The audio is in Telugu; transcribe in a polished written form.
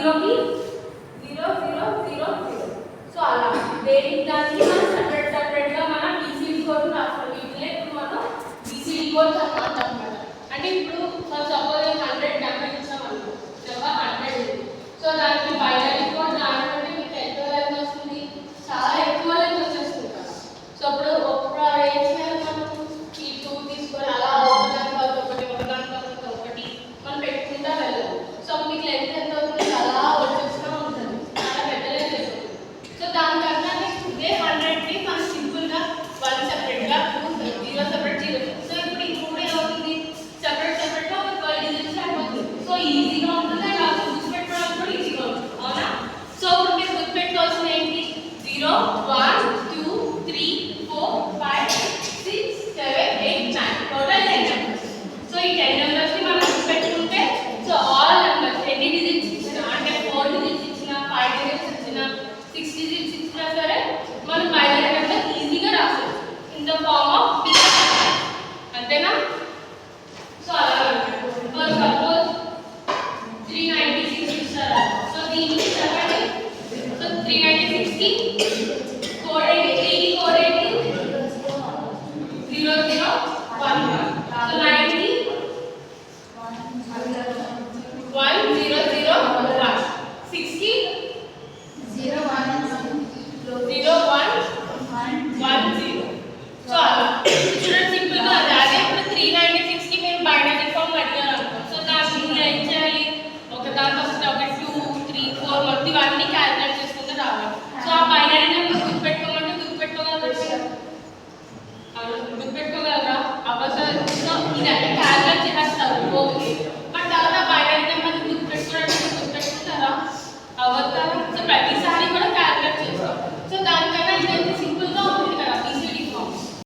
జీరోకి 0 0 0 0. సో అలా దేనికి దానికి మనం సెపరేట్ గా మనం BCD కోడ్ రాస్తాం. వీటినే ఇప్పుడు మనం BCD కోడ్ అంటాం అన్నమాట. అంటే ఇప్పుడు సపోజ్ 100 నెంబర్ ఇచ్చామనుకో, నెంబర్ 100. సో దానికి బైనరీ కోడ్ రాయాలంటే మీకు ఎంత లెంత్ వస్తుంది, చాలా ఎక్కువ లెంత్ వచ్చేస్తుంది కదా. సో అప్పుడు ఒక్క ఏం చేయాలి, మనం ఈ 2 తీసుకొని అలా ఒకదాని తర్వాత ఒకటి మనం పెట్టుకుంటా వెళ్ళాలి. సో మీకు లెంత్ ఎంత అవుతుంది, అలా వచ్చేస్తూ ఉంటుంది, చాలా పెద్ద లెంత్ అయిపోతుంది. సో దానికన్నా ఇదే 100ని మనం సింపుల్గా 1 సెపరేట్గా 2 0 సెపరేట్ 0. సో ఇప్పుడు ఈ 2 ఏమవుతుంది, సెపరేట్గా ఒక 12 డిజిట్స్ అయిపోతుంది. సో ఈజీగా ఉంటుంది, అలా గుర్తుపెట్టుకోవడానికి కూడా ఈజీగా ఉంటుంది, అవునా. సో ఇప్పుడు మీరు గుర్తుపెట్టుకోవాల్సింది ఏంటి, 0 1 2 3 4 5 6 7 8 9 టోటల్ 10 నెంబర్స్. సో ఈ 10 నెంబర్స్ని మనం గుర్తుపెట్టుకుంటే, సో ఆల్ నెంబర్స్ ఎన్ని డిజిట్స్ ఇచ్చినా, అంటే 4 డిజిట్స్ ఇచ్చినా, 5 డిజిట్స్ ఇచ్చినా, 6 డిజిట్స్ ఇచ్చినా సరే మనం బైనరీ నెంబర్ ఈజీగా రాసేయచ్చు in the form of digits, అంతేనా. సో అలా ఫర్ సపోజ్ 396 ఇస్తారా, సో దీనికి చెప్పండి. సో 396 కి కోడ్ ఏంటి, 3 కి కోడ్ ఏంటి 0 0 1 1. సో 9 కి 1 0